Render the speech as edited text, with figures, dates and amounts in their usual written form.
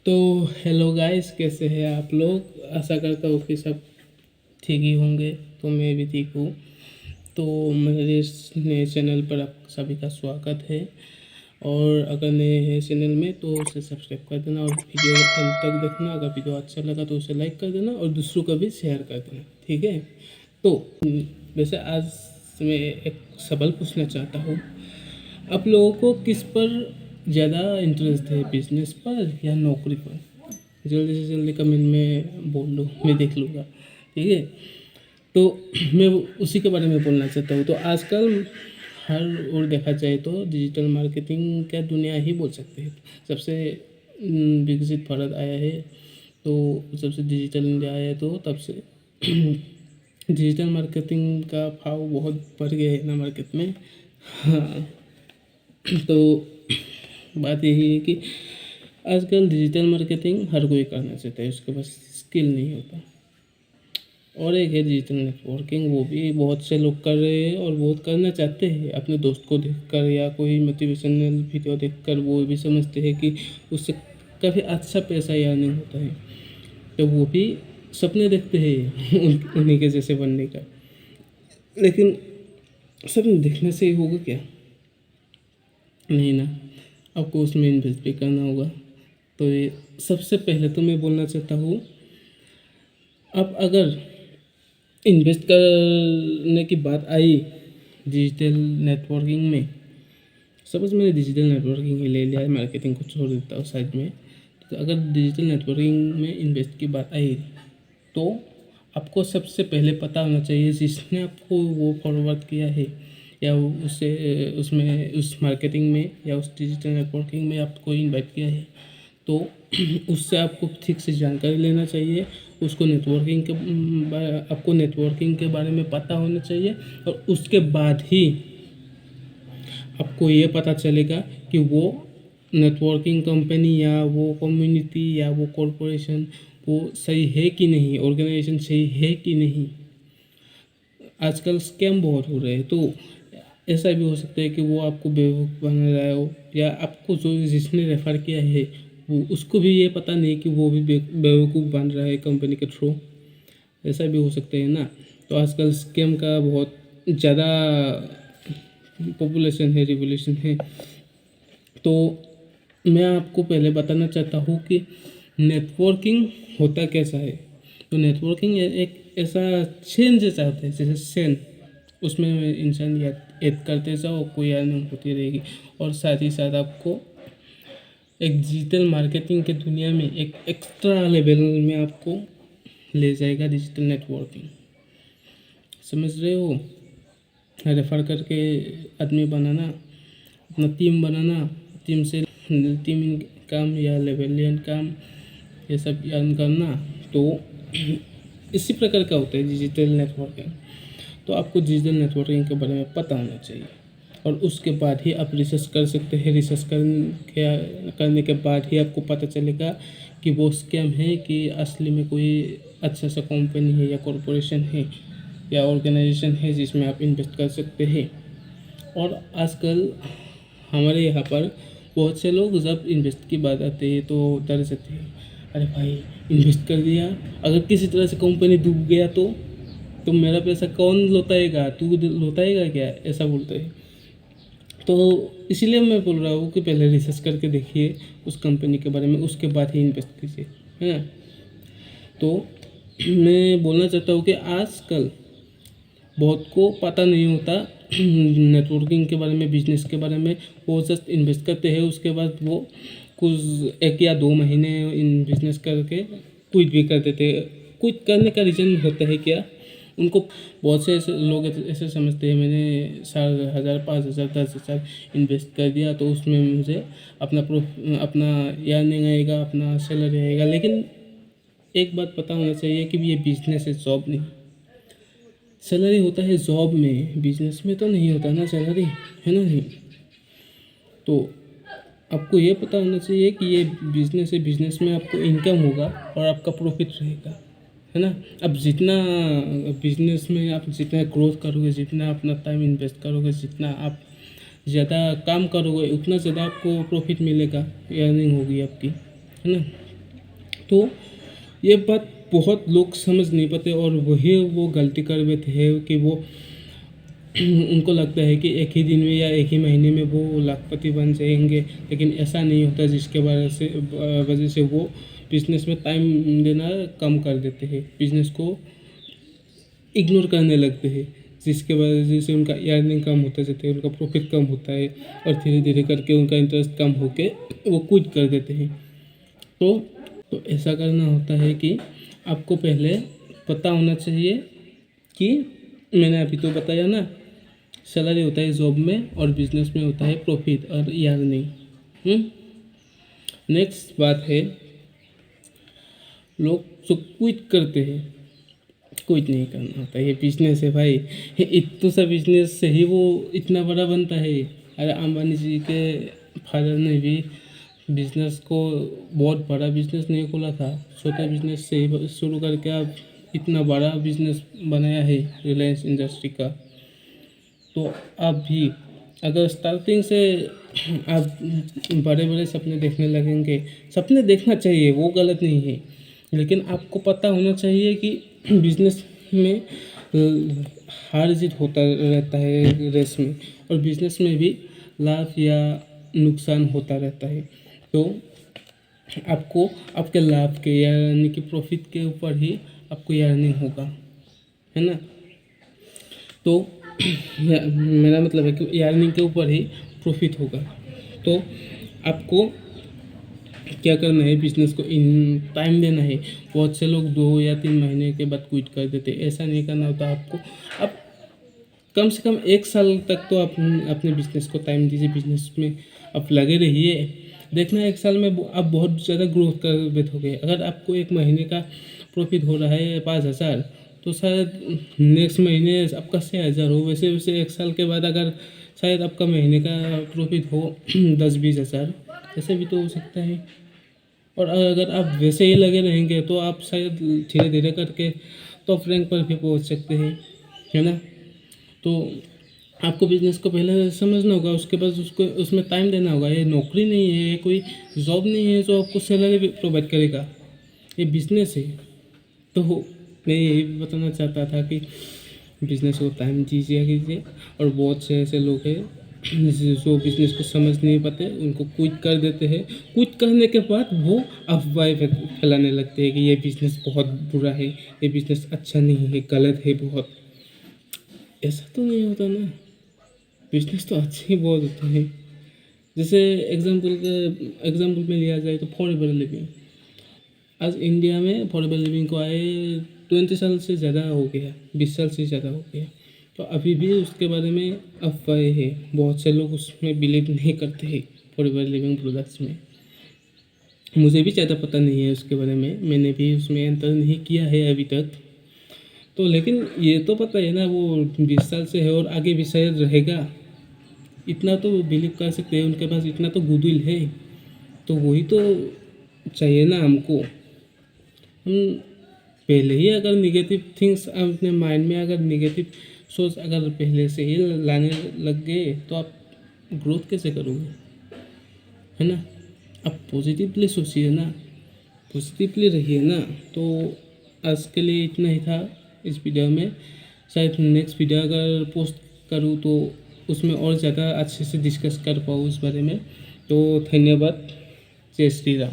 तो hello guys, कैसे हैं आप लोग। आशा करता हूँ कि सब ठीक ही होंगे। तो मैं भी ठीक हूँ। तो मेरे इस नए चैनल पर आप सभी का स्वागत है। और अगर नए हैं चैनल में तो उसे सब्सक्राइब कर देना और वीडियो अंत तक देखना। अगर वीडियो अच्छा लगा तो उसे लाइक कर देना और दूसरों को भी शेयर कर देना, ठीक है। तो वैसे आज मैं एक सवाल पूछना चाहता हूँ। आप लोगों को किस पर ज़्यादा इंटरेस्ट है, बिजनेस पर या नौकरी पर? जल्दी से जल्दी कमेंट में बोल दो, मैं देख लूँगा, ठीक है। तो मैं उसी के बारे में बोलना चाहता हूँ। तो आजकल हर ओर देखा जाए तो डिजिटल मार्केटिंग का दुनिया ही बोल सकते हैं। सबसे विकसित भारत आया है, तो सबसे डिजिटल इंडिया आया है, तो तब से डिजिटल मार्केटिंग का भाव बहुत बढ़ गया है ना मार्केट में। हाँ, तो बात यही है कि आजकल डिजिटल मार्केटिंग हर कोई करना चाहता है, उसके पास स्किल नहीं होता। और एक है डिजिटल नेटवर्किंग, वो भी बहुत से लोग कर रहे हैं और बहुत करना चाहते हैं। अपने दोस्त को देखकर या कोई मोटिवेशनल वीडियो देखकर वो भी समझते हैं कि उससे काफ़ी अच्छा पैसा या अर्निंग होता है, तो वो भी सपने देखते हैं उन्हीं के जैसे बनने का। लेकिन सपने देखने से ही होगा क्या? नहीं ना, आपको उसमें इन्वेस्ट भी करना होगा। तो ये सबसे पहले तो मैं बोलना चाहता हूँ, आप अगर इन्वेस्ट करने की बात आई डिजिटल नेटवर्किंग में, सपोज मैंने डिजिटल नेटवर्किंग ही ले लिया है, मार्केटिंग को छोड़ देता हूँ साइड में। तो अगर डिजिटल नेटवर्किंग में इन्वेस्ट की बात आई तो आपको सबसे पहले पता होना चाहिए जिसने आपको वो फॉरवर्ड किया है या उससे उसमें उस मार्केटिंग में या उस डिजिटल नेटवर्किंग में आपको इनवाइट किया है, तो उससे आपको ठीक से जानकारी लेना चाहिए। उसको आपको नेटवर्किंग के बारे में पता होना चाहिए। और उसके बाद ही आपको ये पता चलेगा कि वो नेटवर्किंग कंपनी या वो कम्युनिटी या वो कॉरपोरेशन वो सही है कि नहीं, ऑर्गेनाइजेशन सही है कि नहीं। आजकल स्कैम बहुत हो रहे हैं, तो ऐसा भी हो सकता है कि वो आपको बेवकूफ़ बना रहा हो, या आपको जो जिसने रेफ़र किया है वो उसको भी ये पता नहीं कि वो भी बेवकूफ़ बन रहा है कंपनी के थ्रू। ऐसा भी हो सकता है ना। तो आजकल स्कैम का बहुत ज़्यादा पॉपुलेशन है, रिवोल्यूशन है। तो मैं आपको पहले बताना चाहता हूँ कि नेटवर्किंग होता कैसा है। तो नेटवर्किंग एक ऐसा चेन जैसा होता है, जैसे चेन, उसमें इंसान ऐड करते जाओ, कोई अर्निंग होती रहेगी। और साथ ही साथ आपको एक डिजिटल मार्केटिंग के दुनिया में एक एक्स्ट्रा लेवल में आपको ले जाएगा डिजिटल नेटवर्किंग। समझ रहे हो? रेफर करके आदमी बनाना, अपना टीम बनाना, टीम से टीम काम या लेवलियन काम ये सब अर्न करना। तो इसी प्रकार का होता है डिजिटल नेटवर्किंग। तो आपको डिजिटल नेटवर्किंग के बारे में पता होना चाहिए और उसके बाद ही आप रिसर्च कर सकते हैं। रिसर्च करने के बाद ही आपको पता चलेगा कि वो स्कैम है कि असली में कोई अच्छा सा कंपनी है या कॉरपोरेशन है या ऑर्गेनाइजेशन है जिसमें आप इन्वेस्ट कर सकते हैं। और आजकल हमारे यहाँ पर बहुत से लोग जब इन्वेस्ट की बात आती है तो डर जाते हैं। अरे भाई, इन्वेस्ट कर दिया, अगर किसी तरह से कंपनी डूब गया तो मेरा पैसा कौन लौटाएगा? तू लौटाएगा क्या? ऐसा बोलते हैं। तो इसीलिए मैं बोल रहा हूँ कि पहले रिसर्च करके देखिए उस कंपनी के बारे में, उसके बाद ही इन्वेस्ट कीजिए, है ना। तो मैं बोलना चाहता हूँ कि आजकल बहुत को पता नहीं होता नेटवर्किंग के बारे में, बिजनेस के बारे में। वो जस्ट इन्वेस्ट करते हैं, उसके बाद वो कुछ 1 या 2 महीने इन बिजनेस करके क्विट भी कर देते हैं। क्विट करने का रीज़न होता है क्या? उनको बहुत से ऐसे लोग ऐसे समझते हैं, मैंने 4,000 5,000 10,000 इन्वेस्ट कर दिया तो उसमें मुझे अपना अर्निंग आएगा, अपना सैलरी आएगा। लेकिन एक बात पता होना चाहिए कि ये बिजनेस है, जॉब नहीं। सैलरी होता है जॉब में, बिजनेस में तो नहीं होता ना सैलरी, है ना। नहीं, तो आपको ये पता होना चाहिए कि ये बिजनेस है, बिजनेस में आपको इनकम होगा और आपका प्रॉफिट रहेगा, है ना। अब जितना बिजनेस में आप जितना ग्रोथ करोगे, जितना अपना टाइम इन्वेस्ट करोगे, जितना आप ज़्यादा काम करोगे, उतना ज़्यादा आपको प्रॉफिट मिलेगा, अर्निंग होगी आपकी, है ना। तो ये बात बहुत लोग समझ नहीं पाते और वही वो गलती कर बैठे हैं कि वो उनको लगता है कि एक ही दिन में या एक ही महीने में वो लाखपति बन जाएंगे, लेकिन ऐसा नहीं होता, जिसके वजह से वो बिजनेस में टाइम देना कम कर देते हैं, बिजनेस को इग्नोर करने लगते हैं, जिसके वजह से उनका अर्निंग कम होता जाता है, उनका प्रॉफिट कम होता है और धीरे धीरे करके उनका इंटरेस्ट कम होके वो क्विट कर देते हैं। तो ऐसा करना होता है कि आपको पहले पता होना चाहिए कि मैंने अभी तो बताया ना, सैलरी होता है जॉब में और बिजनेस में होता है प्रॉफिट और अर्निंग। नेक्स्ट बात है, लोग जो क्विट करते हैं, क्विट नहीं करना होता, ये बिजनेस है भाई, इतना सा बिजनेस से ही वो इतना बड़ा बनता है। अरे अंबानी जी के फादर ने भी बिजनेस को बहुत बड़ा बिजनेस नहीं खोला था, छोटे बिजनेस से ही शुरू करके आप इतना बड़ा बिजनेस बनाया है रिलायंस इंडस्ट्री का। तो आप भी अगर स्टार्टिंग से आप बड़े बड़े सपने देखने लगेंगे, सपने देखना चाहिए, वो गलत नहीं है, लेकिन आपको पता होना चाहिए कि बिजनेस में हार जीत होता रहता है रेस में, और बिजनेस में भी लाभ या नुकसान होता रहता है। तो आपको आपके लाभ के यानी कि प्रॉफिट के ऊपर ही आपको अर्निंग होगा, है ना। तो मेरा मतलब है कि अर्निंग के ऊपर ही प्रॉफिट होगा। तो आपको क्या करना है, बिजनेस को इन टाइम देना है। बहुत से लोग 2 या 3 महीने के बाद क्विट कर देते, ऐसा नहीं करना होता आपको। आप कम से कम 1 साल तक तो आप अपने बिजनेस को टाइम दीजिए, बिजनेस में आप लगे रहिए। देखना 1 साल में आप बहुत ज़्यादा ग्रोथ कर बैठोगे। अगर आपको 1 महीने का प्रॉफिट हो रहा है 5,000, तो शायद नेक्स्ट महीने आपका 6,000 हो। वैसे वैसे 1 साल के बाद अगर शायद आपका महीने का प्रॉफिट हो 10-20 हज़ार, ऐसे भी तो हो सकता है। और अगर आप वैसे ही लगे रहेंगे तो आप शायद धीरे धीरे करके टॉप रैंक पर भी पहुंच सकते हैं, है ना। तो आपको बिजनेस को पहले समझना होगा, उसके बाद उसको उसमें टाइम देना होगा। ये नौकरी नहीं है, ये कोई जॉब नहीं है जो आपको सैलरी प्रोवाइड करेगा, ये बिजनेस है। तो मैं यही बताना चाहता था कि बिजनेस को टाइम दीजिए कीजिए। और बहुत से ऐसे लोग हैं जो बिजनेस को समझ नहीं पाते, उनको क्विट कर देते हैं। क्विट करने के बाद वो अफवाहें फैलाने लगते हैं कि ये बिजनेस बहुत बुरा है, ये बिजनेस अच्छा नहीं है, गलत है बहुत। ऐसा तो नहीं होता ना, बिजनेस तो अच्छे ही बहुत होते हैं। जैसे एग्जाम्पल में लिया जाए तो फॉरएवर लिविंग, आज इंडिया में फॉरएवर लिविंग को आए 20 साल से ज़्यादा हो गया, 20 साल से ज़्यादा हो गया। तो अभी भी उसके बारे में अफवाहें है, बहुत से लोग उसमें बिलीव नहीं करते हैं फॉरएवर लिविंग प्रोडक्ट्स में। मुझे भी ज़्यादा पता नहीं है उसके बारे में, मैंने भी उसमें एंटर नहीं किया है अभी तक। तो लेकिन ये तो पता है ना, वो 20 साल से है और आगे भी शायद रहेगा, इतना तो बिलीव कर सकते हैं। उनके पास इतना तो गुडविल है, तो वही तो चाहिए ना हमको। हम पहले ही अगर निगेटिव थिंग्स अपने माइंड में, अगर निगेटिव सोच अगर पहले से ही लाने लग गए, तो आप ग्रोथ कैसे करोगे, है ना। आप पॉजिटिवली सोचिए ना, पॉजिटिवली रहिए ना। तो आज के लिए इतना ही था इस वीडियो में। शायद नेक्स्ट वीडियो अगर पोस्ट करूँ तो उसमें और ज़्यादा अच्छे से डिस्कस कर पाऊँ उस बारे में। तो धन्यवाद, जय श्री राम।